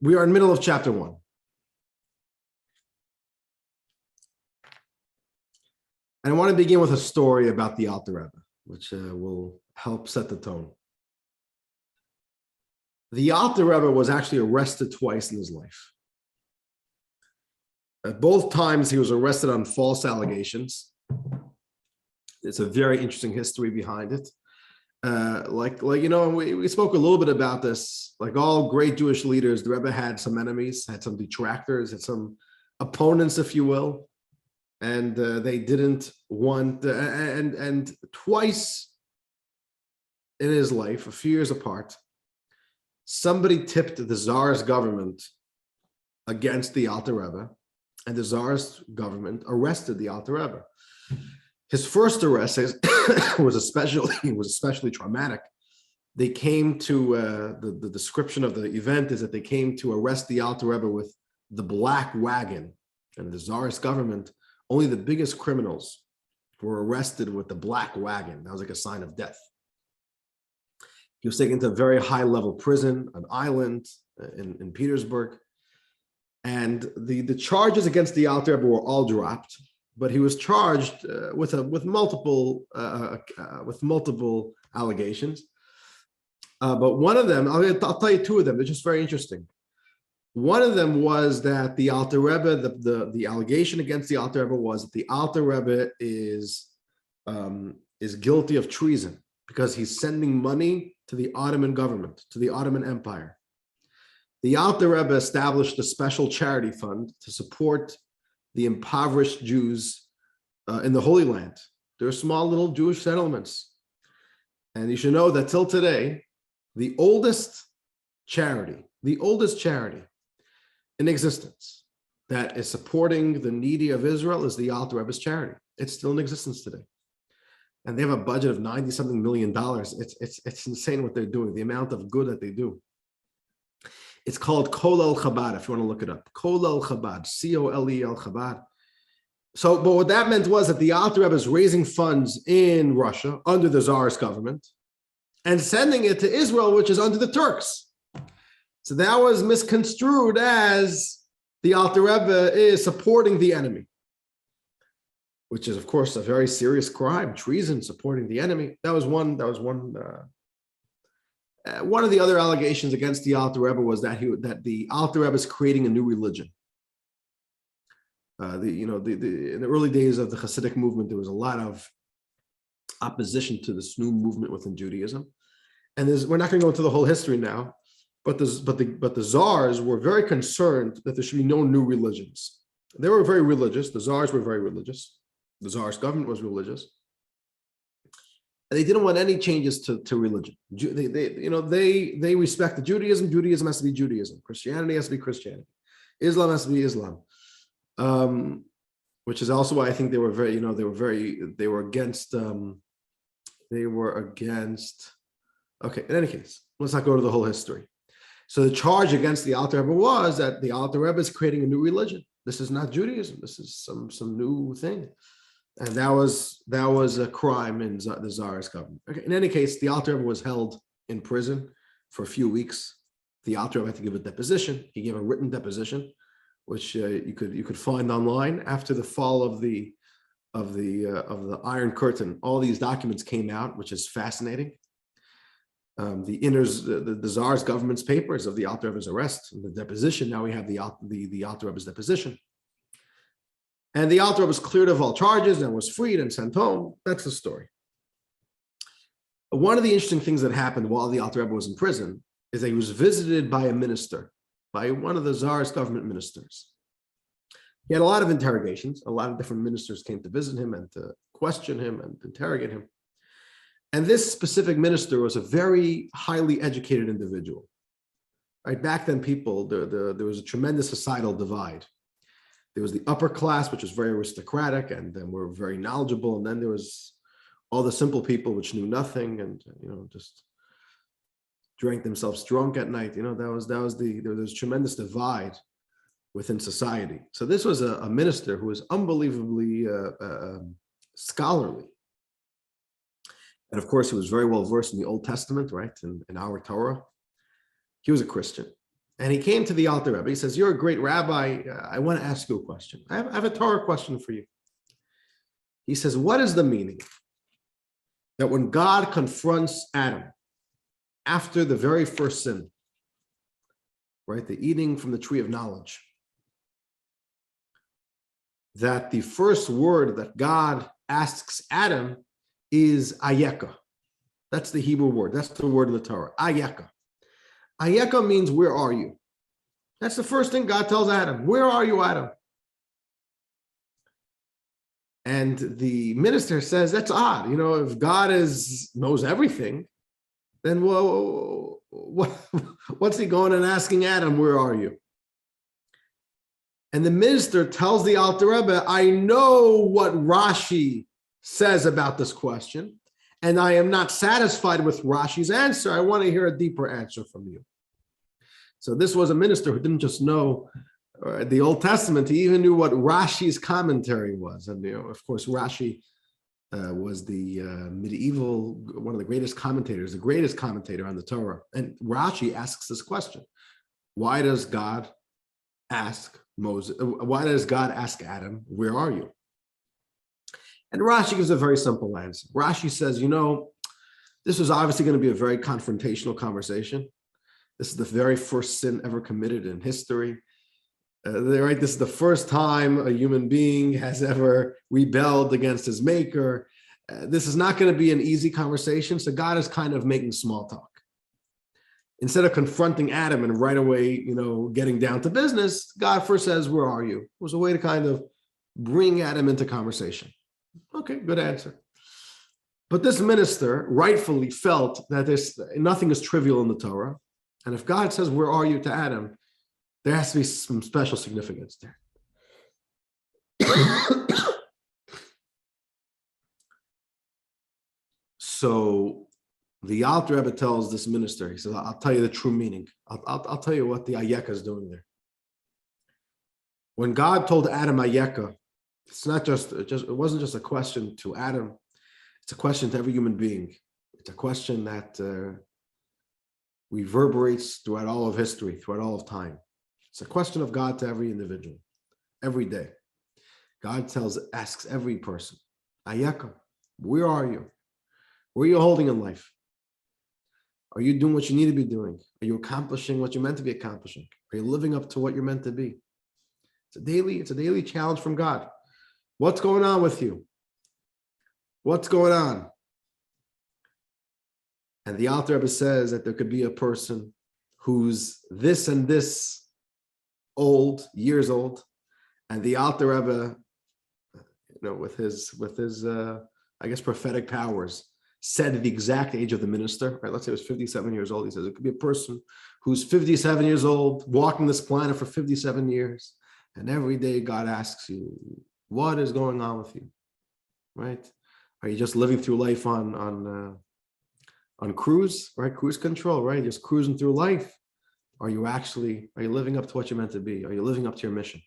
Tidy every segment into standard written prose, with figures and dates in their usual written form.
We are in the middle of chapter 1. And I want to begin with a story about the Alter Rebbe, which will help set the tone. The Alter Rebbe was actually arrested twice in his life. At both times, he was arrested on false allegations. It's a very interesting history behind it. We spoke a little bit about this. Like all great Jewish leaders, the Rebbe had some enemies, had some detractors, had some opponents, if you will, and they didn't want. And twice in his life, a few years apart, somebody tipped the Tsar's government against the Alter Rebbe, and the Tsar's government arrested the Alter Rebbe. His first arrest was especially traumatic. They came to the description of the event is that they came to arrest the Alter Rebbe with the black wagon, and the Tsarist government, only the biggest criminals were arrested with the black wagon. That was like a sign of death. He was taken to a very high-level prison, an island in Petersburg, and the charges against the Alter Rebbe were all dropped. But he was charged with multiple allegations. But one of them, I'll tell you two of them. They're just very interesting. One of them was that the Alter Rebbe, the allegation against the Alter Rebbe was that the Alter Rebbe is guilty of treason because he's sending money to the Ottoman government, to the Ottoman Empire. The Alter Rebbe established a special charity fund to support the impoverished Jews in the Holy Land. There are small little Jewish settlements. And you should know that till today, the oldest charity in existence that is supporting the needy of Israel is the Alter Rebbe's charity. It's still in existence today. And they have a budget of $90-something million. It's insane what they're doing, the amount of good that they do. It's called Kolel Chabad, if you want to look it up. Kolel Chabad, C-O-L-E-L Chabad. So, but what that meant was that the Alter Rebbe is raising funds in Russia under the Tsarist government and sending it to Israel, which is under the Turks. So that was misconstrued as the Alter Rebbe is supporting the enemy, which is, of course, a very serious crime, treason, supporting the enemy. That was one of the other allegations against the Alter Rebbe was that the Alter Rebbe is creating a new religion. In the early days of the Hasidic movement, there was a lot of opposition to this new movement within Judaism, and we're not going to go into the whole history now. But the Tsars were very concerned that there should be no new religions. They were very religious. The Tsars were very religious. The Tsarist government was religious. They didn't want any changes to religion. They respected Judaism. Judaism has to be Judaism. Christianity has to be Christianity. Islam has to be Islam. Which is also why I think they were against. Okay, in any case, let's not go to the whole history. So the charge against the Alter Rebbe was that the Alter Rebbe is creating a new religion. This is not Judaism. This is some new thing. And that was a crime in the Tsarist government. Okay. In any case, the Alter Rebbe was held in prison for a few weeks. The Alter Rebbe had to give a deposition. He gave a written deposition, which you could find online after the fall of the Iron Curtain. All these documents came out, which is fascinating. The Tsar's government's papers of the Alter Rebbe's arrest and the deposition. Now we have the Alter Rebbe's deposition. And the Alter Rebbe was cleared of all charges and was freed and sent home. That's the story. One of the interesting things that happened while the Alter Rebbe was in prison is that he was visited by a minister, by one of the Tsar's government ministers. He had a lot of interrogations. A lot of different ministers came to visit him and to question him and interrogate him. And this specific minister was a very highly educated individual. Right, back then, there was a tremendous societal divide. There was the upper class, which was very aristocratic, and then were very knowledgeable. And then there was all the simple people, which knew nothing, and just drank themselves drunk at night. There was tremendous divide within society. So this was a minister who was unbelievably scholarly. And of course, he was very well versed in the Old Testament, right? In our Torah. He was a Christian. And he came to the Alter Rebbe. He says, "You're a great rabbi. I want to ask you a question. I have a Torah question for you." He says, "What is the meaning that when God confronts Adam after the very first sin, right, the eating from the tree of knowledge, that the first word that God asks Adam is Ayeka? That's the Hebrew word. That's the word in the Torah, Ayeka. Ayeka means, where are you? That's the first thing God tells Adam. Where are you, Adam? And the minister says, that's odd. You know, if God knows everything, then what's he going and asking Adam, where are you? And the minister tells the Alter Rebbe, I know what Rashi says about this question, and I am not satisfied with Rashi's answer. I want to hear a deeper answer from you. So this was a minister who didn't just know the Old Testament, he even knew what Rashi's commentary was. And, of course, Rashi was the medieval, one of the greatest commentators, the greatest commentator on the Torah. And Rashi asks this question: why does God ask Moses? Why does God ask Adam, where are you? And Rashi gives a very simple answer. Rashi says, this is obviously going to be a very confrontational conversation. This is the very first sin ever committed in history. Right? This is the first time a human being has ever rebelled against his maker. This is not going to be an easy conversation. So God is kind of making small talk. Instead of confronting Adam and right away, getting down to business, God first says, where are you? It was a way to kind of bring Adam into conversation. Okay, good answer. But this minister rightfully felt that nothing is trivial in the Torah. And if God says, where are you to Adam, there has to be some special significance there. So the Alter Rebbe tells this minister, he says, I'll tell you the true meaning. I'll tell you what the Ayeka is doing there. When God told Adam Ayeka, it wasn't just a question to Adam. It's a question to every human being. It's a question that reverberates throughout all of history, throughout all of time. It's a question of God to every individual, every day. God asks every person, Ayeka, where are you? Where are you holding in life? Are you doing what you need to be doing? Are you accomplishing what you're meant to be accomplishing? Are you living up to what you're meant to be? It's a daily challenge from God. What's going on with you? What's going on? And the Alter Rebbe says that there could be a person who's this and this years old, and the Alter Rebbe, with his I guess prophetic powers, said the exact age of the minister. Right? Let's say he was 57 years old. He says it could be a person who's 57 years old, walking this planet for 57 years, and every day God asks you, what is going on with you? Right? Are you just living through life on cruise, right? Cruise control, right? Just cruising through life. Are you living up to what you're meant to be? Are you living up to your mission?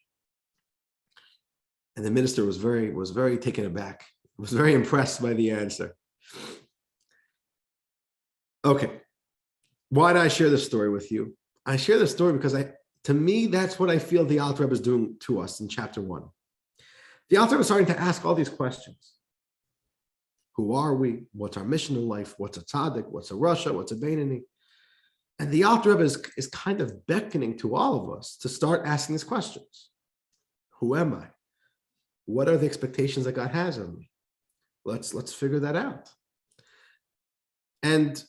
And the minister was very taken aback. Was very impressed by the answer. Okay. Why did I share this story with you? I share this story because to me, that's what I feel the Alter Rebbe is doing to us in chapter 1. The Alter Rebbe is starting to ask all these questions. Who are we? What's our mission in life? What's a tzaddik? What's a rasha? What's a Benoni? And the Alter Rebbe is kind of beckoning to all of us to start asking these questions. Who am I? What are the expectations that God has of me? Let's figure that out. And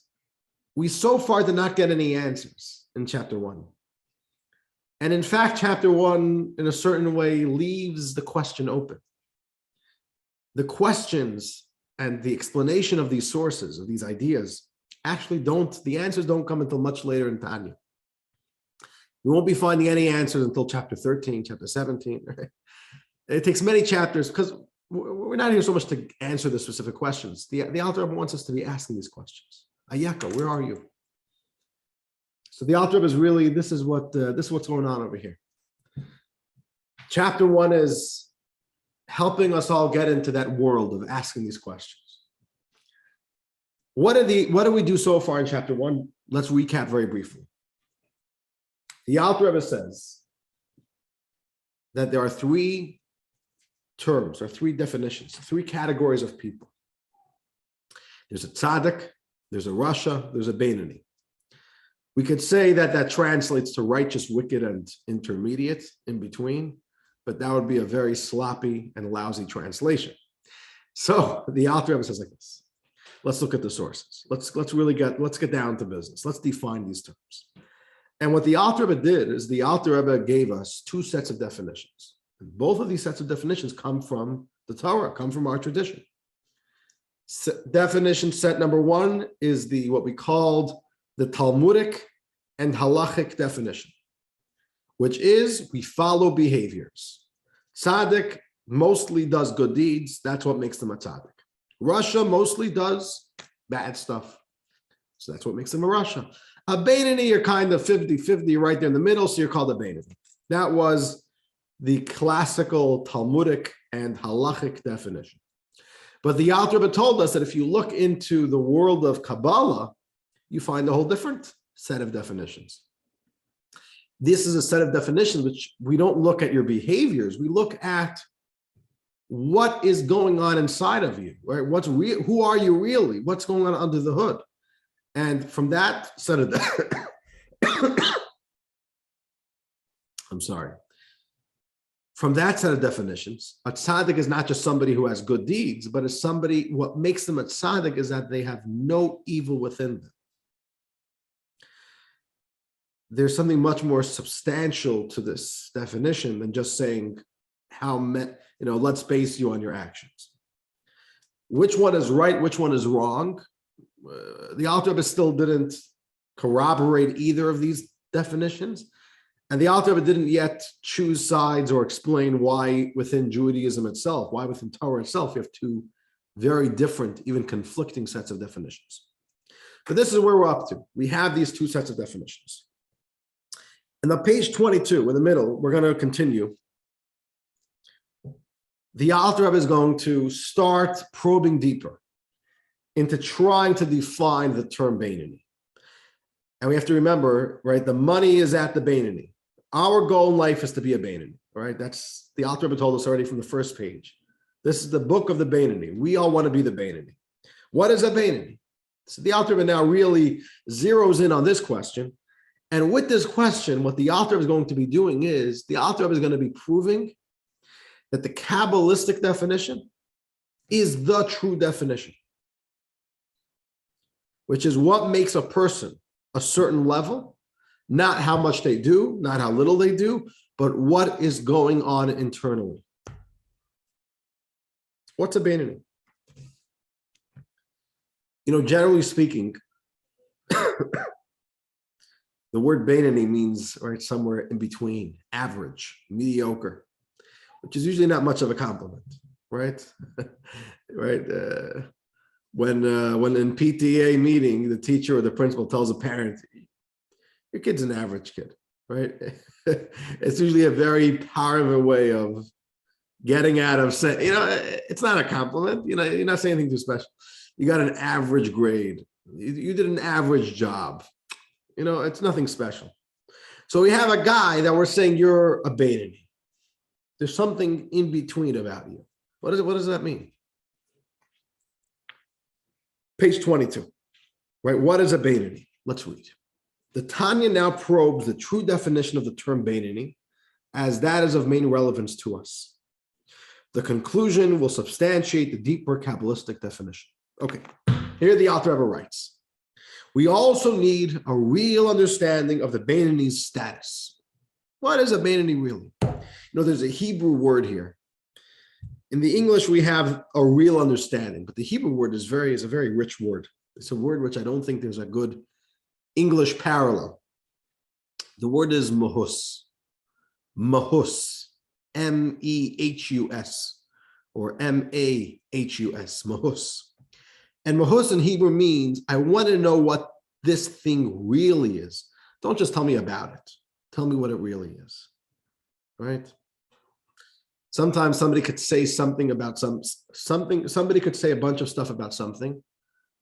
we so far did not get any answers in chapter 1. And in fact, chapter 1, in a certain way, leaves the question open. The questions and the explanation of these sources, of these ideas, the answers don't come until much later in Tanya. We won't be finding any answers until chapter 13, chapter 17. Right? It takes many chapters because we're not here so much to answer the specific questions. The Alter Rebbe wants us to be asking these questions. Ayeka, where are you? So the Alter Rebbe is really, this is what's going on over here. Chapter 1 is helping us all get into that world of asking these questions. What do we do so far in chapter 1? Let's recap very briefly. The Alter Rebbe says that there are three terms, or three definitions, three categories of people. There's a tzaddik, there's a rasha, there's a Benoni. We could say that that translates to righteous, wicked, and intermediate, in between, but that would be a very sloppy and lousy translation. So the Alter Rebbe says like this. Let's look at the sources. Let's get down to business. Let's define these terms. And what the Alter Rebbe did is the Alter Rebbe gave us two sets of definitions. And both of these sets of definitions come from the Torah, come from our tradition. Definition set number one is what we called the Talmudic and halachic definition, which is we follow behaviors. Tzaddik mostly does good deeds. That's what makes them a tzaddik. Rasha mostly does bad stuff. So that's what makes them a rasha. A Benoni, you're kind of 50-50 right there in the middle, so you're called a Benoni. That was the classical Talmudic and halachic definition. But the Alter Rebbe told us that if you look into the world of Kabbalah, you find a whole different set of definitions. This is a set of definitions which we don't look at your behaviors, we look at what is going on inside of you, right? Who are you really? What's going on under the hood? And from that set of From that set of definitions, a tzaddik is not just somebody who has good deeds, but is somebody, what makes them a tzaddik is that they have no evil within them. There's something much more substantial to this definition than just saying let's base you on your actions. Which one is right, which one is wrong? The Alter Rebbe still didn't corroborate either of these definitions. And the Alter Rebbe didn't yet choose sides or explain why within Judaism itself, why within Torah itself, you have two very different, even conflicting sets of definitions. But this is where we're up to. We have these two sets of definitions. And on page 22, in the middle, we're going to continue. The Alter Rebbe is going to start probing deeper into trying to define the term Benoni. And we have to remember, right, the money is at the Benoni. Our goal in life is to be a Benoni, right? That's the Alter Rebbe told us already from the first page. This is the book of the Benoni. We all want to be the Benoni. What is a Benoni? So the Alter Rebbe now really zeroes in on this question. And with this question, what the Alter Rebbe is going to be doing is, the Alter Rebbe is going to be proving that the Kabbalistic definition is the true definition, which is what makes a person a certain level, not how much they do, not how little they do, but what is going on internally. What's a Benoni? Generally speaking, the word Benoni means right somewhere in between, average, mediocre, which is usually not much of a compliment, right? Right? When in PTA meeting, the teacher or the principal tells a parent, your kid's an average kid, right? It's usually a very powerful way of getting out of saying, it's not a compliment. You're not saying anything too special. You got an average grade. You did an average job. It's nothing special. So we have a guy that we're saying you're a Benoni. There's something in between about you. What does that mean? Page 22, right? What is a Benoni? Let's read. The Tanya now probes the true definition of the term Benoni, as that is of main relevance to us. The conclusion will substantiate the deeper Kabbalistic definition. Okay, here the Alter Rebbe writes, we also need a real understanding of the Benoni's status. What is a Benoni really? There's a Hebrew word here. In the English, we have a real understanding, but the Hebrew word is a very rich word. It's a word which I don't think there's a good English parallel. The word is mahus. Mahus. M-E-H-U-S or M-A-H-U-S. Mahus. And mahus in Hebrew means, I want to know what this thing really is. Don't just tell me about it. Tell me what it really is. Right? Sometimes somebody could say something about somebody could say a bunch of stuff about something,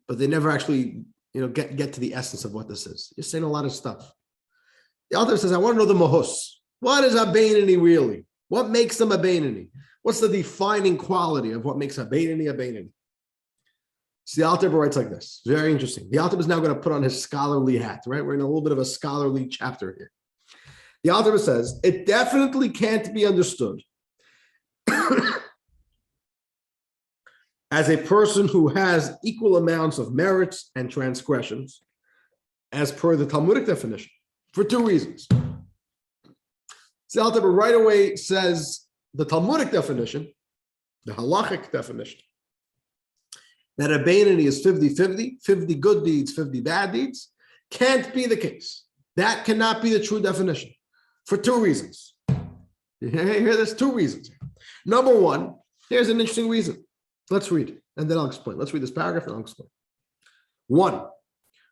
but they never actually, get to the essence of what this is. You're saying a lot of stuff. The Alter Rebbe says, I want to know the mahus. What is a Benoni really? What makes them a Benoni? What's the defining quality of what makes a Benoni a Benoni? So the Alter Rebbe writes like this. Very interesting. The Alter Rebbe is now going to put on his scholarly hat, right? We're in a little bit of a scholarly chapter here. The Alter Rebbe says, it definitely can't be understood as a person who has equal amounts of merits and transgressions as per the Talmudic definition, for two reasons. So the Alter Rebbe right away says the Talmudic definition, the halachic definition, that a Benoni is 50-50, 50 good deeds, 50 bad deeds, can't be the case. That cannot be the true definition for two reasons. Here, there's two reasons. Number one, here's an interesting reason. Let's read it, and then I'll explain. Let's read this paragraph, and I'll explain. One,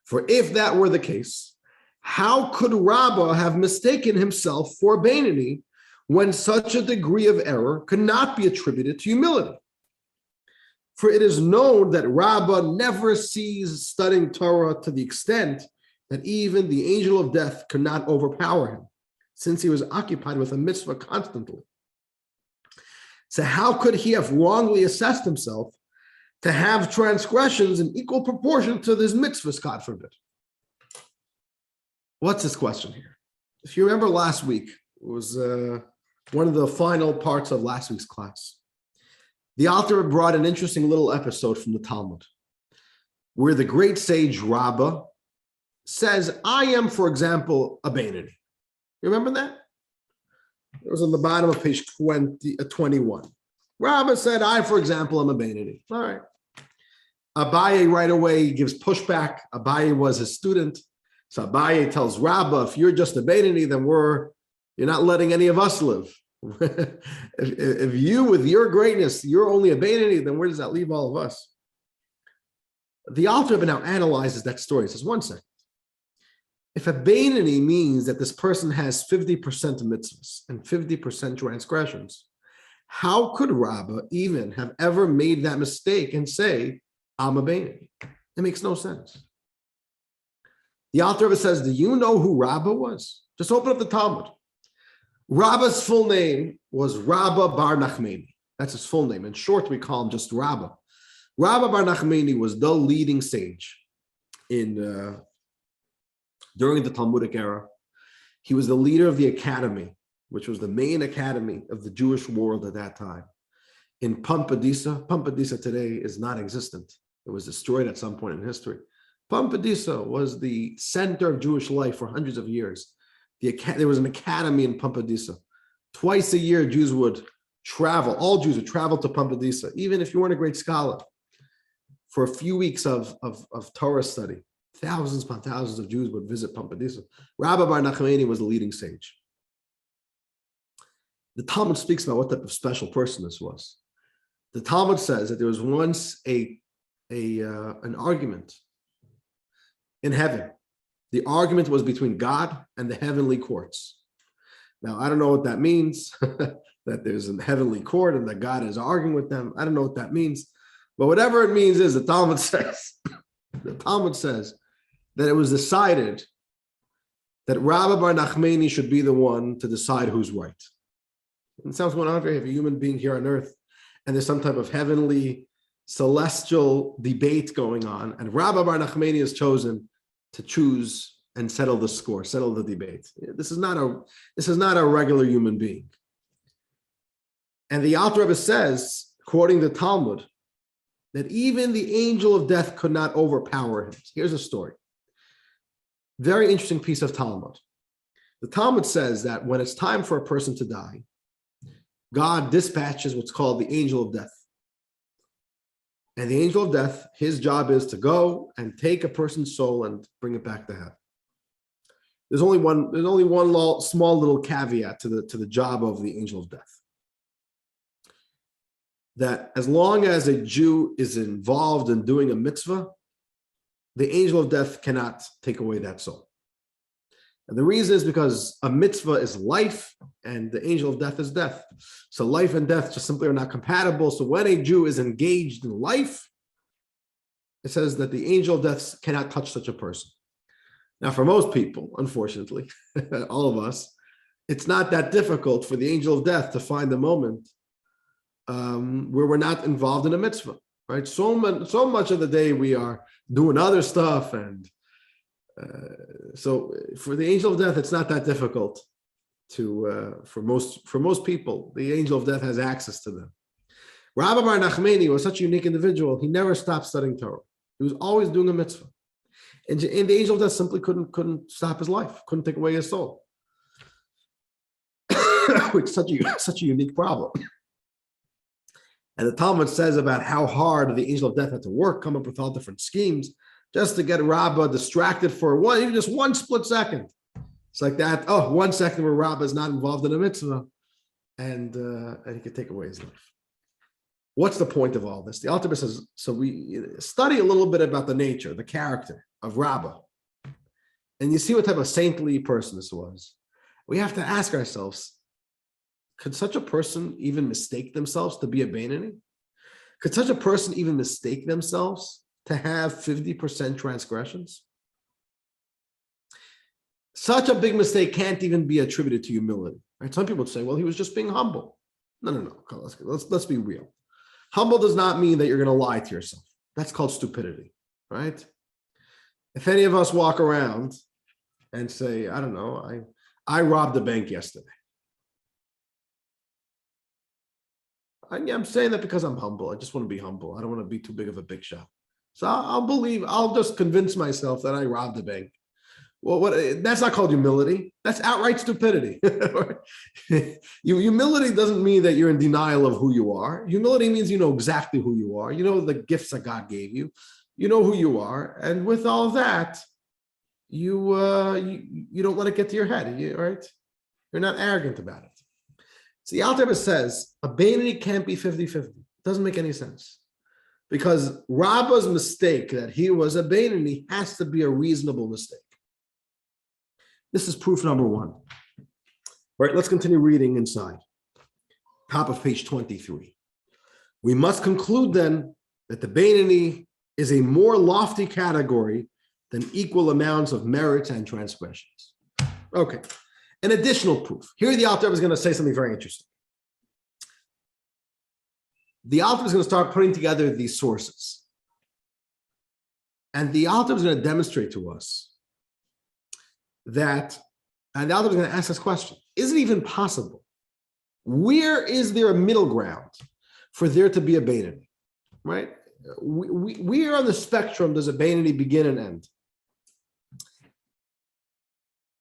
for if that were the case, how could Rabba have mistaken himself for Benoni when such a degree of error could not be attributed to humility? For it is known that Rabba never ceased studying Torah to the extent that even the angel of death could not overpower him, since he was occupied with a mitzvah constantly. So how could he have wrongly assessed himself to have transgressions in equal proportion to his mitzvahs, God forbid? What's this question here? If you remember last week, it was one of the final parts of last week's class. The Alter Rebbe brought an interesting little episode from the Talmud, where the great sage Rabba says, I am, for example, a Benoni. You remember that? It was on the bottom of page 21. Rabba said, I, for example, am a Benoni. All right. Abaye right away gives pushback. Abaye was his student. So Abaye tells Rabba, if you're just a Benoni, then you're not letting any of us live. if you, with your greatness, you're only a Benoni, then where does that leave all of us? The Alter Rebbe now analyzes that story. He says, one second. If a Benoni means that this person has 50% mitzvahs and 50% transgressions, how could Rabba even have ever made that mistake and say, I'm a Benoni? It makes no sense. The Alter Rebbe says, do you know who Rabba was? Just open up the Talmud. Rabba's full name was Rabba Bar Nachmani. That's his full name. In short, we call him just Rabba. Rabba Bar Nachmani was the leading sage during the Talmudic era. He was the leader of the academy, which was the main academy of the Jewish world at that time. In Pumbedisa, Pumbedisa today is not existent. It was destroyed at some point in history. Pumbedisa was the center of Jewish life for hundreds of years. There was an academy in Pumbedisa. Twice a year, Jews would travel. All Jews would travel to Pumbedisa, even if you weren't a great scholar, for a few weeks of Torah study. Thousands upon thousands of Jews would visit Pumbedisa. Rabba Bar Nachmani was the leading sage. The Talmud speaks about what type of special person this was. The Talmud says that there was once an argument in heaven. The argument was between God and the heavenly courts. Now, I don't know what that means, that there's a heavenly court and that God is arguing with them. I don't know what that means. But whatever it means is, the Talmud says that it was decided that Rabba Bar Nachmani should be the one to decide who's right. And it sounds going on here. You have a human being here on earth, and there's some type of heavenly, celestial debate going on, and Rabba Bar Nachmani is chosen to choose and settle the score, settle the debate. This is not a regular human being. And the Alter Rebbe says, quoting the Talmud, that even the angel of death could not overpower him. Here's a story. Very interesting piece of Talmud. The Talmud says that when it's time for a person to die, God dispatches what's called the angel of death. And the angel of death, his job is to go and take a person's soul and bring it back to heaven. There's only one small little caveat to the job of the angel of death. That as long as a Jew is involved in doing a mitzvah, the angel of death cannot take away that soul. And the reason is because a mitzvah is life and the angel of death is death. So life and death just simply are not compatible. So when a Jew is engaged in life, it says that the angel of death cannot touch such a person. Now, for most people, unfortunately, all of us, it's not that difficult for the angel of death to find a moment where we're not involved in a mitzvah, right? So much of the day we are doing other stuff, and so for the angel of death, it's not that difficult to for most people. The angel of death has access to them. Rabbi Bar Nachmani was such a unique individual. He never stopped studying Torah. He was always doing a mitzvah, and the angel of death simply couldn't stop his life, couldn't take away his soul, which is such a unique problem. And the Talmud says about how hard the angel of death had to work, come up with all different schemes, just to get Rabba distracted for even just one split second. It's like that. 1 second where Rabba is not involved in a mitzvah, and he could take away his life. What's the point of all this? The Alter Rebbe says, so we study a little bit about the nature, the character of Rabba, and you see what type of saintly person this was. We have to ask ourselves, could such a person even mistake themselves to be a Benoni? Could such a person even mistake themselves to have 50% transgressions? Such a big mistake can't even be attributed to humility, right? Some people would say, well, he was just being humble. No. Let's be real. Humble does not mean that you're going to lie to yourself. That's called stupidity, right? If any of us walk around and say, I don't know, I robbed a bank yesterday. I'm saying that because I'm humble. I just want to be humble. I don't want to be too big of a big shot. So I'll just convince myself that I robbed the bank. Well, that's not called humility. That's outright stupidity. Humility doesn't mean that you're in denial of who you are. Humility means you know exactly who you are. You know the gifts that God gave you. You know who you are. And with all that, you don't let it get to your head, right? You're not arrogant about it. See, Alter Rebbe says a Benoni can't be 50-50. It doesn't make any sense. Because Rabba's mistake that he was a Benoni has to be a reasonable mistake. This is proof number one. All right, let's continue reading inside. Top of page 23. We must conclude then that the Benoni is a more lofty category than equal amounts of merits and transgressions. Okay. An additional proof. Here the Alter Rebbe is going to say something very interesting. The Alter Rebbe is going to start putting together these sources. And the Alter Rebbe is going to demonstrate to us that, and the Alter Rebbe is going to ask this question, is it even possible? Where is there a middle ground for there to be a Benoni, right? Where on the spectrum does a Benoni begin and end?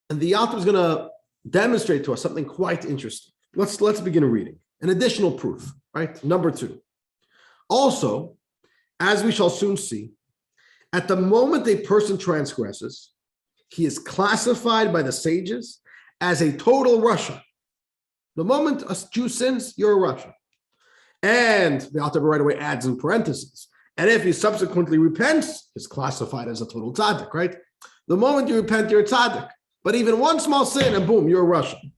And the Alter Rebbe is going to demonstrate to us something quite interesting. Let's begin reading. An additional proof, right? Number 2. Also, as we shall soon see, at the moment a person transgresses, he is classified by the sages as a total Russian. The moment a Jew sins, you're a Russian. And the Alter Rebbe right away adds in parentheses, and if he subsequently repents, he's classified as a total tzaddik, right? The moment you repent, you're a tzaddik. But even one small sin, and boom, you're a Russian.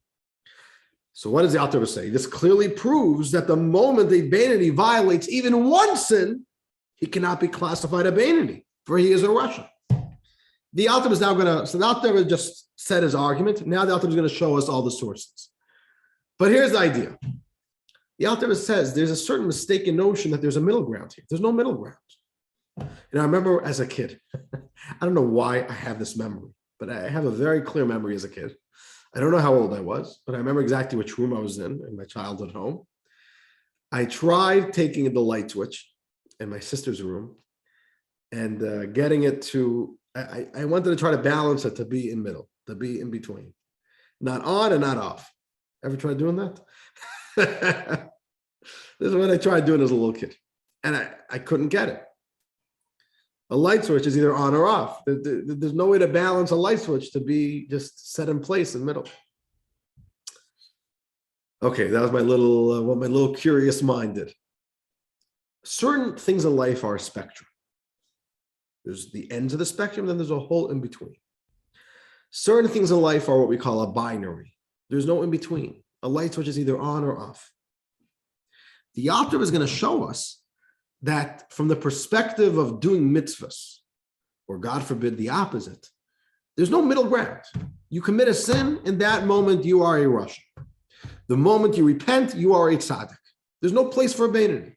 So what does the Alter Rebbe say? This clearly proves that the moment a Benoni violates even one sin, he cannot be classified a Benoni, for he is a Russian. The Alter Rebbe is now so the Alter Rebbe just said his argument. Now the Alter Rebbe is going to show us all the sources. But here's the idea. The Alter Rebbe says there's a certain mistaken notion that there's a middle ground here. There's no middle ground. And I remember as a kid, I don't know why I have this memory, but I have a very clear memory as a kid. I don't know how old I was, but I remember exactly which room I was in my childhood home. I tried taking the light switch in my sister's room and getting it to, I wanted to try to balance it to be in middle, to be in between. Not on and not off. Ever tried doing that? This is what I tried doing as a little kid. And I couldn't get it. A light switch is either on or off. There's no way to balance a light switch to be just set in place in the middle. Okay, that was my little, what my little curious mind did. Certain things in life are a spectrum. There's the ends of the spectrum, then there's a whole in between. Certain things in life are what we call a binary. There's no in between. A light switch is either on or off. The Alter Rebbe is going to show us that from the perspective of doing mitzvahs, or God forbid the opposite, There's no middle ground. You commit a sin, in that moment, you are a Russian. The moment you repent, you are a tzaddik. There's no place for a Benoni,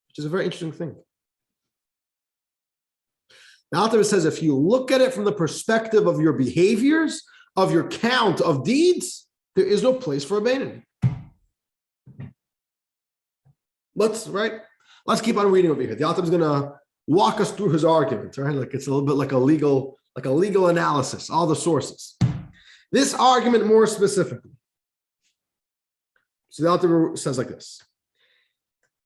which is a very interesting thing. The Alter Rebbe says, if you look at it from the perspective of your behaviors, of your count of deeds, there is no place for a Benoni. Let's keep on reading over here. The Alter Rebbe is going to walk us through his argument, right? Like it's a little bit like a legal analysis, all the sources. This argument more specifically. So the Alter Rebbe says like this: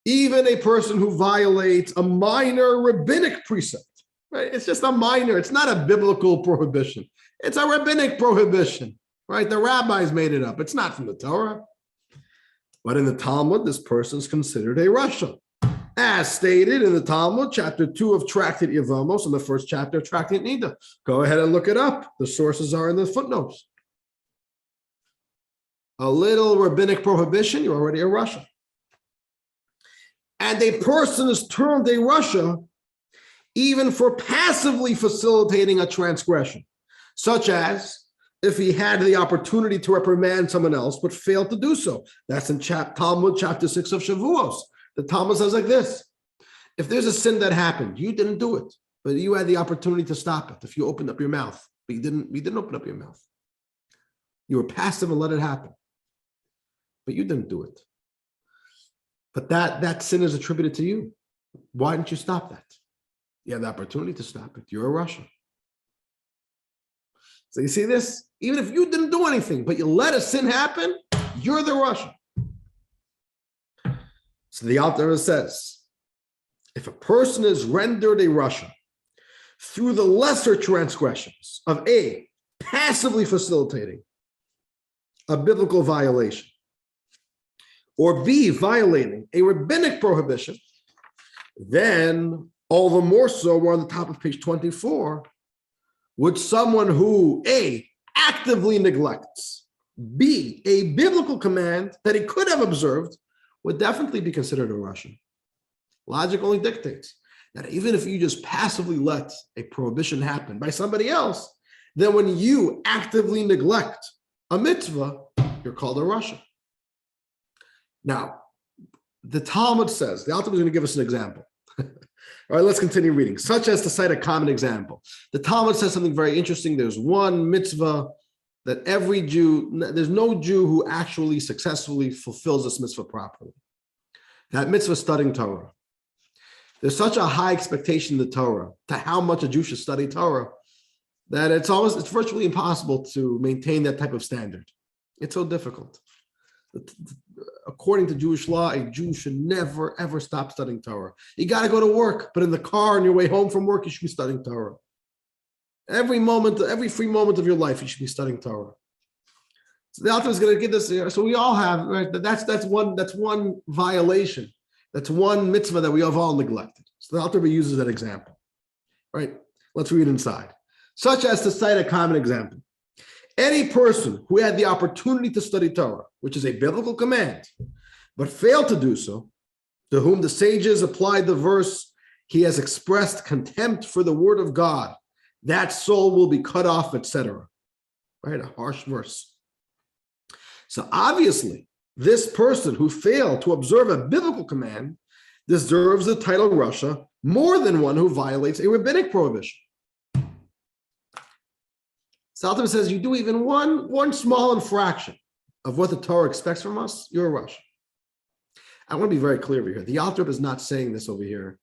even a person who violates a minor rabbinic precept, right? It's just a minor, it's not a biblical prohibition. It's a rabbinic prohibition, right? The rabbis made it up. It's not from the Torah. But in the Talmud, this person is considered a Rasha. As stated in the Talmud, chapter 2 of Tractate Yevamos, in the first chapter of Tractate Nida. Go ahead and look it up. The sources are in the footnotes. A little rabbinic prohibition, you're already a Rasha. And a person is termed a Rasha even for passively facilitating a transgression, such as if he had the opportunity to reprimand someone else but failed to do so. That's in Talmud chapter 6 of Shavuos. The Talmud says like this: if there's a sin that happened, you didn't do it, but you had the opportunity to stop it. If you opened up your mouth, but you didn't open up your mouth. You were passive and let it happen, but you didn't do it. But that sin is attributed to you. Why didn't you stop that? You had the opportunity to stop it. You're a Rasha. So you see this? Even if you didn't do anything, but you let a sin happen, you're the Rasha. So the Alter Rebbe says, if a person is rendered a Rasha through the lesser transgressions of A, passively facilitating a biblical violation, or B, violating a rabbinic prohibition, then all the more so, we're on the top of page 24, would someone who A, actively neglects, B, a biblical command that he could have observed, would definitely be considered a Rasha. Logic only dictates that even if you just passively let a prohibition happen by somebody else, then when you actively neglect a mitzvah, you're called a Rasha. Now, the Talmud says, the Alter Rebbe is going to give us an example. All right, let's continue reading. Such as to cite a common example. The Talmud says something very interesting. There's one mitzvah that every Jew, there's no Jew who actually successfully fulfills this mitzvah properly. That mitzvah is studying Torah. There's such a high expectation in the Torah to how much a Jew should study Torah that it's virtually impossible to maintain that type of standard. It's so difficult. According to Jewish law, a Jew should never, ever stop studying Torah. You got to go to work, but in the car on your way home from work, you should be studying Torah. Every free moment of your life, you should be studying Torah. So the Alter is going to give this. So we all have, right? That's one violation. That's one mitzvah that we have all neglected. So the Alter uses that example, right? Let's read inside. Such as to cite a common example. Any person who had the opportunity to study Torah, which is a biblical command, but failed to do so, to whom the sages applied the verse, he has expressed contempt for the word of God, that soul will be cut off, etc. Right? A harsh verse. So obviously, this person who failed to observe a biblical command deserves the title Rasha more than one who violates a rabbinic prohibition. Alter says you do even one small infraction of what the Torah expects from us, you're a Rasha. I want to be very clear over here. The Alter is not saying this over here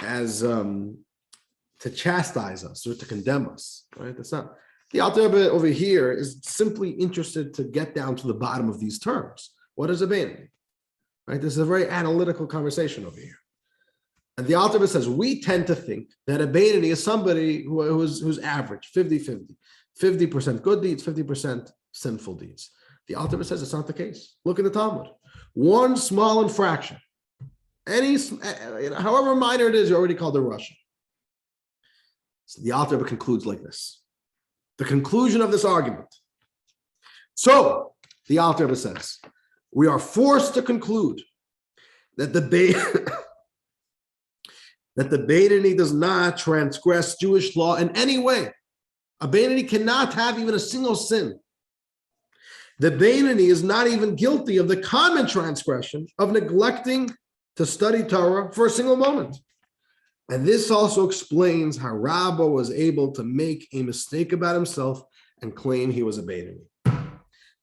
as to chastise us or to condemn us, right? That's not. The Alter over here is simply interested to get down to the bottom of these terms. What is a Benoni? Right? This is a very analytical conversation over here. And the Alter says we tend to think that a Benoni is somebody who's average, 50-50. 50% good deeds, 50% sinful deeds. The Alter Rebbe says it's not the case. Look at the Talmud. One small infraction, however minor it is, you're already called a Rasha. So the Alter Rebbe concludes like this. The conclusion of this argument. So the Alter Rebbe says, we are forced to conclude that the Benoni does not transgress Jewish law in any way, A Benoni cannot have even a single sin. The Benoni is not even guilty of the common transgression of neglecting to study Torah for a single moment. And this also explains how Rabba was able to make a mistake about himself and claim he was a Benoni.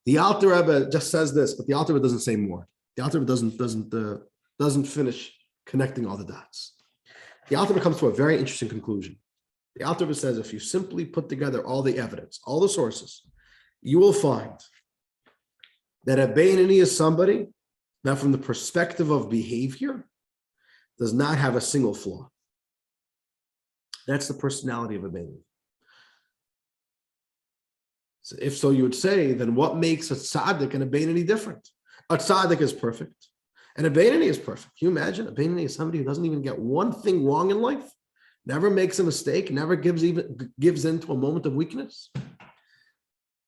The Alter Rebbe just says this, but the Alter Rebbe doesn't say more. The Alter Rebbe doesn't finish connecting all the dots. The Alter Rebbe comes to a very interesting conclusion. The Alter Rebbe says if you simply put together all the evidence, all the sources, you will find that a Benoni is somebody that from the perspective of behavior does not have a single flaw. That's the personality of a Benoni. So if so, you would say, then what makes a tzaddik and a Benoni different? A tzaddik is perfect, and a Benoni is perfect. Can you imagine? A Benoni is somebody who doesn't even get one thing wrong in life, never makes a mistake, never gives in to a moment of weakness.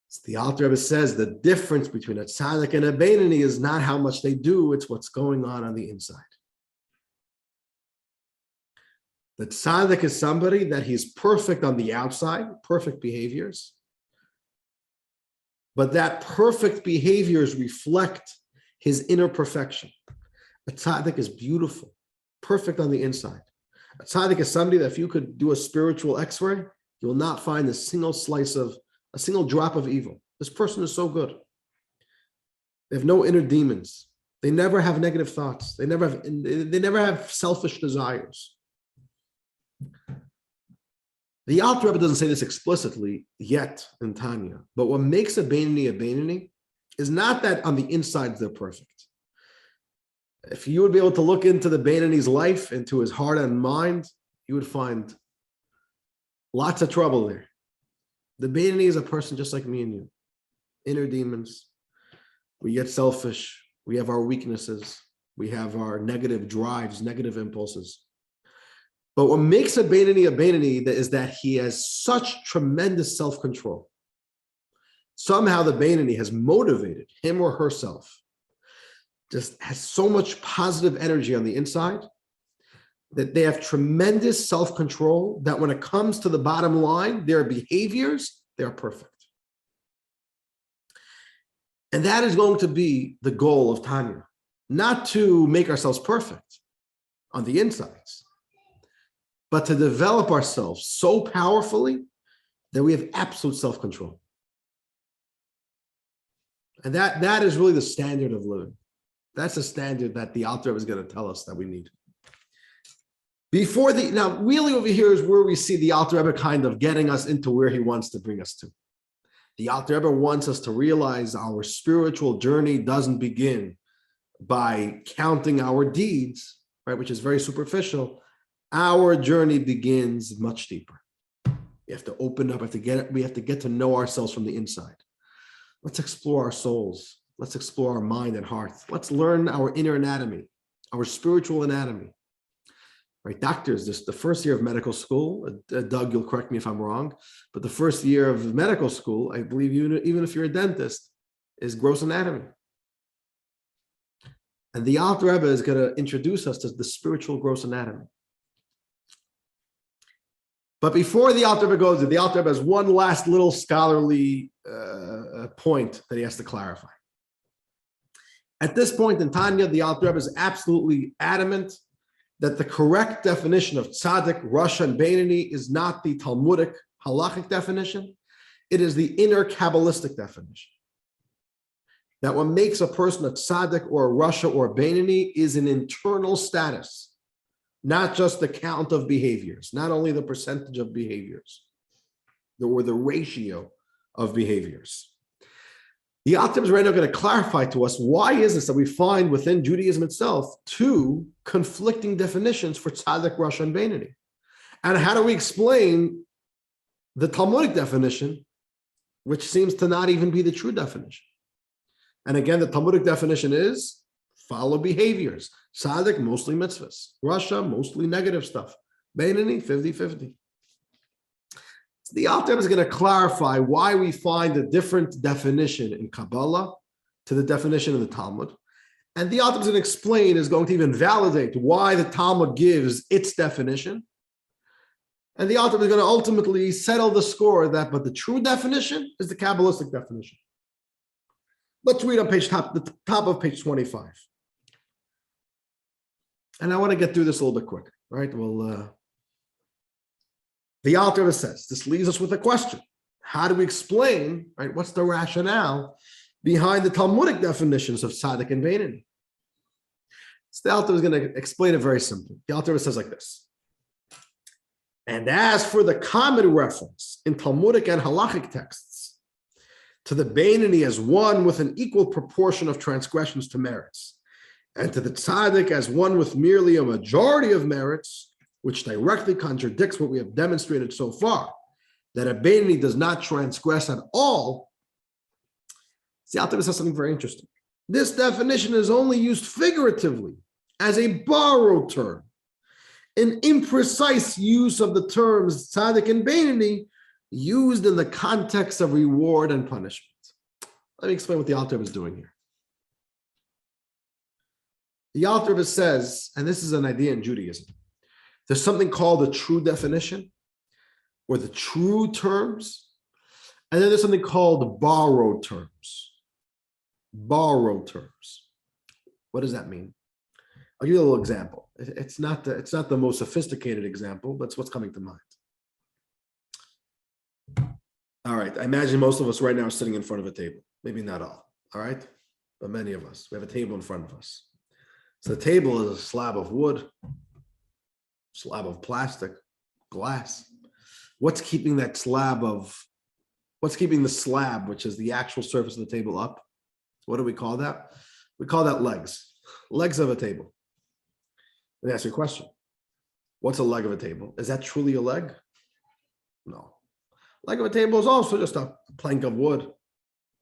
So the Alter Rebbe says the difference between a tzaddik and a Benoni is not how much they do, it's what's going on the inside. The tzaddik is somebody that he's perfect on the outside, perfect behaviors, but that perfect behaviors reflect his inner perfection. A tzaddik is beautiful, perfect on the inside. A tzaddik is somebody that if you could do a spiritual x-ray, you will not find a single drop of evil. This person is so good. They have no inner demons. They never have negative thoughts. They never have selfish desires. The Alter Rebbe doesn't say this explicitly yet in Tanya, but what makes a Benoni is not that on the inside they're perfect. If you would be able to look into the Benoni's life, into his heart and mind, you would find lots of trouble there. The Benoni is a person just like me and you. Inner demons. We get selfish. We have our weaknesses. We have our negative drives, negative impulses. But what makes a Benoni is that he has such tremendous self-control. Somehow the Benoni has motivated him or herself, just has so much positive energy on the inside that they have tremendous self-control that when it comes to the bottom line, their behaviors, they're perfect. And that is going to be the goal of Tanya, not to make ourselves perfect on the insides, but to develop ourselves so powerfully that we have absolute self-control. And that is really the standard of living. That's the standard that the Alter Rebbe is going to tell us that we need. Now, really over here is where we see the Alter Rebbe kind of getting us into where he wants to bring us to. The Alter Rebbe wants us to realize our spiritual journey doesn't begin by counting our deeds, right, which is very superficial. Our journey begins much deeper. We have to open up, we have to get to know ourselves from the inside. Let's explore our souls. Let's explore our mind and heart. Let's learn our inner anatomy, our spiritual anatomy. Right, doctors, this the first year of medical school, Doug, you'll correct me if I'm wrong, but the first year of medical school, I believe even if you're a dentist, is gross anatomy. And the Alter Rebbe is going to introduce us to the spiritual gross anatomy. But before the Alter Rebbe goes there, the Alter Rebbe has one last little scholarly point that he has to clarify. At this point in Tanya, the Alter Rebbe is absolutely adamant that the correct definition of tzaddik, rasha, and Benoni is not the Talmudic halachic definition. It is the inner Kabbalistic definition. That what makes a person a tzaddik or a rasha or a Benoni is an internal status, not just the count of behaviors, not only the percentage of behaviors, or the ratio of behaviors. The Alter Rebbe is right now going to clarify to us why is this that we find within Judaism itself two conflicting definitions for tzaddik, rasha, and Benoni, and how do we explain the Talmudic definition, which seems to not even be the true definition? And again, the Talmudic definition is follow behaviors. Tzaddik, mostly mitzvahs. Rasha, mostly negative stuff. Benoni, 50-50. The Alter Rebbe is going to clarify why we find a different definition in Kabbalah to the definition in the Talmud. And the Alter Rebbe is going to explain, is going to even validate why the Talmud gives its definition And the Alter Rebbe is going to ultimately settle the score but the true definition is the Kabbalistic definition. Let's read on the top of page 25. And I want to get through this a little bit quicker, right? Well, the Alter Rebbe says, this leaves us with a question. How do we explain, right? What's the rationale behind the Talmudic definitions of tzaddik and Benoni? So the Alter Rebbe is going to explain it very simply. The Alter Rebbe says like this. And as for the common reference in Talmudic and halachic texts to the Benoni as one with an equal proportion of transgressions to merits, and to the tzaddik as one with merely a majority of merits, which directly contradicts what we have demonstrated so far, that a Benoni does not transgress at all. The Alter Rebbe says something very interesting. This definition is only used figuratively as a borrowed term, an imprecise use of the terms tzaddik and Benoni used in the context of reward and punishment. Let me explain what the Alter Rebbe is doing here. The Alter Rebbe says, and this is an idea in Judaism, there's something called the true definition, or the true terms, and then there's something called borrowed terms. Borrowed terms. What does that mean? I'll give you a little example. It's not the most sophisticated example, but it's what's coming to mind. All right, I imagine most of us right now are sitting in front of a table. Maybe not all right? But many of us. We have a table in front of us. So the table is a slab of wood, slab of plastic, glass. What's keeping the slab, which is the actual surface of the table, up? What do we call that? We call that legs. Legs of a table. Let me ask you a question. What's a leg of a table? Is that truly a leg? No. Leg of a table is also just a plank of wood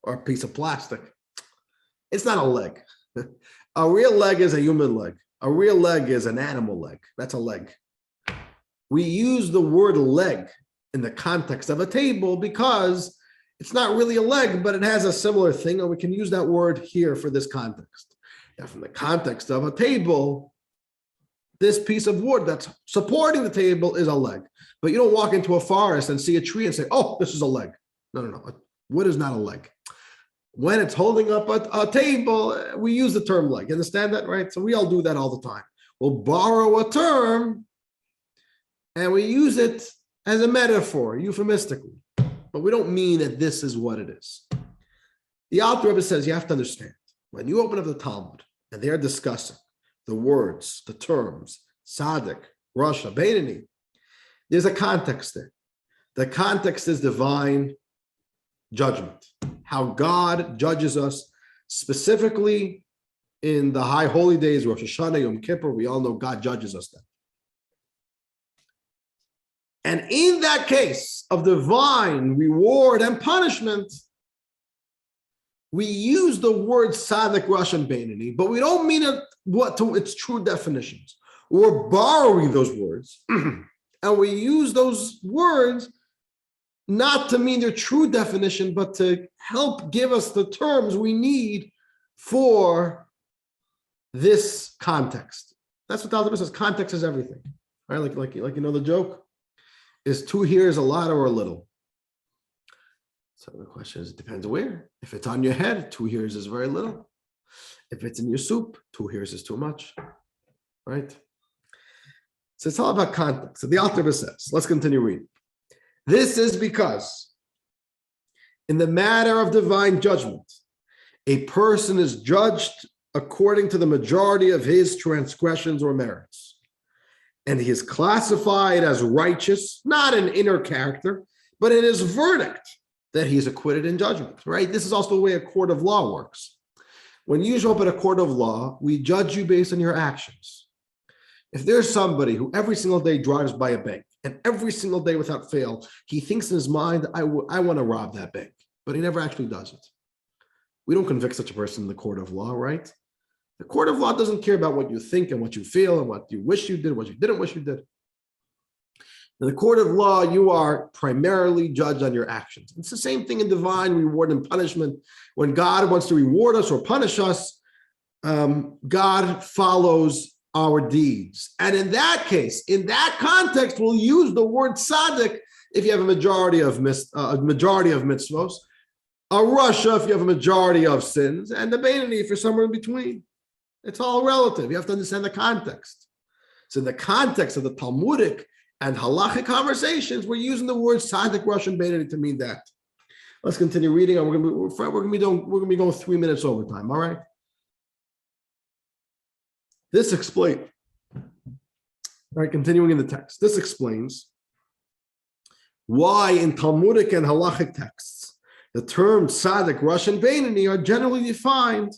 or a piece of plastic. It's not a leg. A real leg is a human leg. A real leg is an animal leg. That's a leg. We use the word leg in the context of a table because it's not really a leg, but it has a similar thing, and we can use that word here for this context. Now, from the context of a table, this piece of wood that's supporting the table is a leg. But you don't walk into a forest and see a tree and say, oh, this is a leg. No. Wood is not a leg. When it's holding up a table, we use the term leg. You understand that, right? So we all do that all the time. We'll borrow a term and we use it as a metaphor, euphemistically. But we don't mean that this is what it is. The Alter Rebbe says you have to understand, when you open up the Talmud and they're discussing the words, the terms, tzaddik, rasha, Benoni, there's a context there. The context is divine judgment, how God judges us specifically in the high holy days, Rosh Hashanah, Yom Kippur. We all know God judges us then. And in that case of divine reward and punishment, we use the word tzaddik, rasha, and Benoni, but we don't mean it to its true definitions. We're borrowing those words, and we use those words not to mean their true definition, but to help give us the terms we need for this context. That's what the Alter Rebbe says. Context is everything, right? Like you know the joke. Is 2 years a lot or a little? So the question is, it depends where. If it's on your head, 2 years is very little. If it's in your soup, 2 years is too much, right? So it's all about context. So the Alter Rebbe says, let's continue reading. This is because in the matter of divine judgment, a person is judged according to the majority of his transgressions or merits. And he is classified as righteous, not in inner character, but in his verdict that he is acquitted in judgment, right? This is also the way a court of law works. When you show up at a court of law, we judge you based on your actions. If there's somebody who every single day drives by a bank, and every single day without fail, he thinks in his mind, I want to rob that bank, but he never actually does it. We don't convict such a person in the court of law, right? The court of law doesn't care about what you think and what you feel and what you wish you did, what you didn't wish you did. In the court of law, you are primarily judged on your actions. It's the same thing in divine reward and punishment. When God wants to reward us or punish us, God follows our deeds. And in that case, in that context, we'll use the word tzaddik if you have a majority of mitzvos, a rasha if you have a majority of sins, and the Benoni if you're somewhere in between. It's all relative. You have to understand the context. So in the context of the Talmudic and halachic conversations, we're using the words tzaddik, rasha, and Benoni to mean that. Let's continue reading, and we're going to be going 3 minutes overtime. All right. This explains. All right, continuing in the text. This explains why in Talmudic and halachic texts the terms tzaddik, rasha, and Benoni are generally defined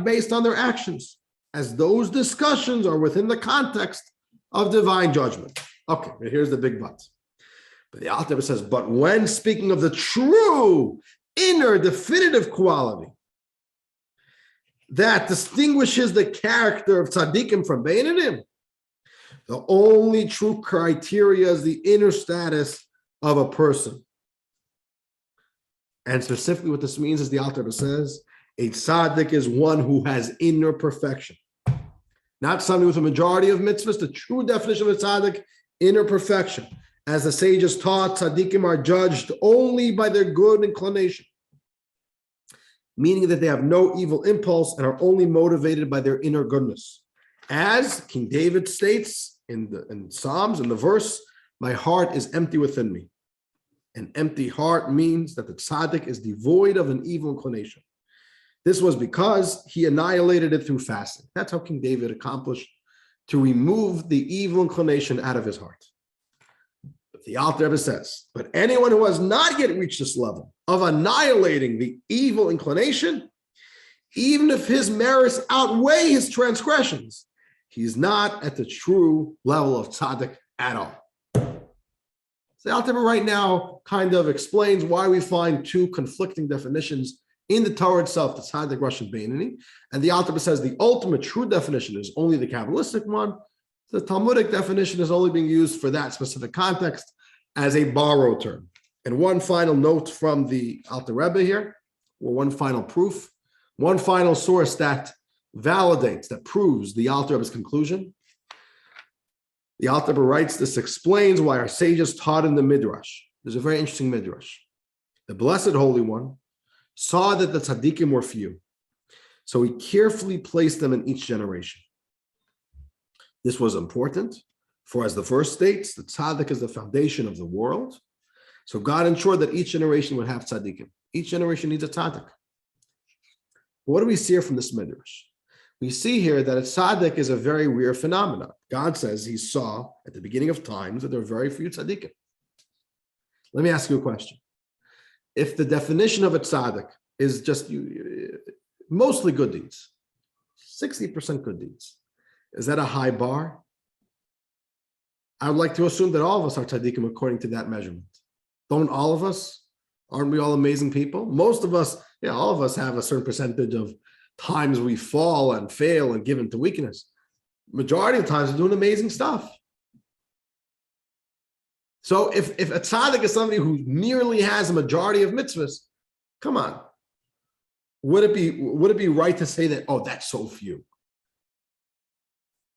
based on their actions, as those discussions are within the context of divine judgment. Okay, here's the big but. But the Alter Rebbe says, but when speaking of the true, inner, definitive quality that distinguishes the character of tzaddikim from Beinonim, the only true criteria is the inner status of a person. And specifically what this means is the Alter Rebbe says, a tzaddik is one who has inner perfection. Not somebody with a majority of mitzvahs. The true definition of a tzaddik, inner perfection. As the sages taught, tzaddikim are judged only by their good inclination, meaning that they have no evil impulse and are only motivated by their inner goodness. As King David states in Psalms, in the verse, my heart is empty within me. An empty heart means that the tzaddik is devoid of an evil inclination. This was because he annihilated it through fasting. That's how King David accomplished to remove the evil inclination out of his heart. But the Alter Rebbe says, but anyone who has not yet reached this level of annihilating the evil inclination, even if his merits outweigh his transgressions, he's not at the true level of tzaddik at all. So the Alter Rebbe right now kind of explains why we find two conflicting definitions in the Torah itself, the tzaddik, rasha, and Benoni. And the Alter Rebbe says the ultimate true definition is only the Kabbalistic one. The Talmudic definition is only being used for that specific context as a borrowed term. And one final note from the Alter Rebbe here, or one final proof, one final source that validates, that proves the Alter Rebbe's conclusion. The Alter Rebbe writes, this explains why our sages taught in the Midrash. There's a very interesting Midrash. The Blessed Holy One saw that the tzaddikim were few, so he carefully placed them in each generation. This was important, for as the verse states, the tzaddik is the foundation of the world. So God ensured that each generation would have tzaddikim. Each generation needs a tzaddik. What do we see here from this Midrash? We see here that a tzaddik is a very rare phenomenon. God says he saw at the beginning of times that there are very few tzaddikim. Let me ask you a question. If the definition of a tzaddik is just mostly good deeds, 60% good deeds, is that a high bar? I would like to assume that all of us are tzaddikim according to that measurement. Don't all of us? Aren't we all amazing people? Most of us, all of us have a certain percentage of times we fall and fail and give into weakness. Majority of the times we're doing amazing stuff. So if a tzaddik is somebody who merely has a majority of mitzvahs, come on. Would it be right to say that, oh, that's so few?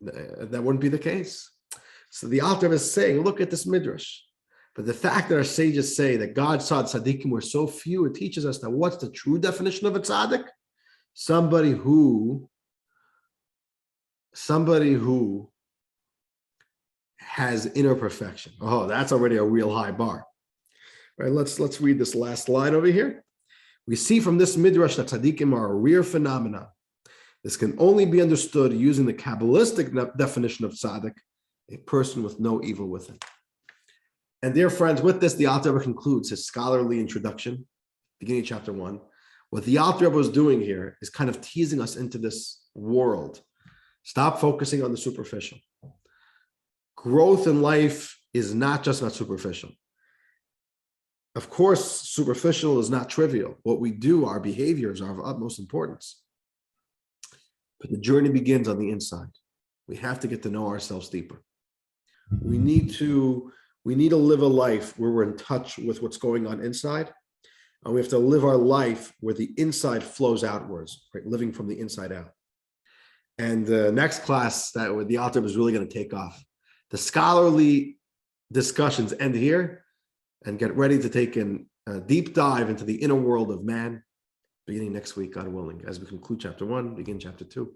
That wouldn't be the case. So the Alter Rebbe is saying, look at this Midrash. But the fact that our sages say that God saw tzaddikim were so few, it teaches us that what's the true definition of a tzaddik? Somebody who has inner perfection. Oh, that's already a real high bar. All right, let's read this last line over here. We see from this Midrash that tzaddikim are a rare phenomenon. This can only be understood using the Kabbalistic definition of tzaddik, a person with no evil within. And dear friends, with this, the Alter Rebbe concludes his scholarly introduction, beginning of chapter 1. What the Alter Rebbe was doing here is kind of teasing us into this world. Stop focusing on the superficial. Growth in life is not just about superficial. Of course, superficial is not trivial. What we do, our behaviors are of utmost importance. But the journey begins on the inside. We have to get to know ourselves deeper. We need to live a life where we're in touch with what's going on inside. And we have to live our life where the inside flows outwards, right? Living from the inside out. And the next class that the Alter Rebbe is really going to take off. The scholarly discussions end here, and get ready to take a deep dive into the inner world of man, beginning next week, God willing, as we conclude chapter 1, begin chapter 2.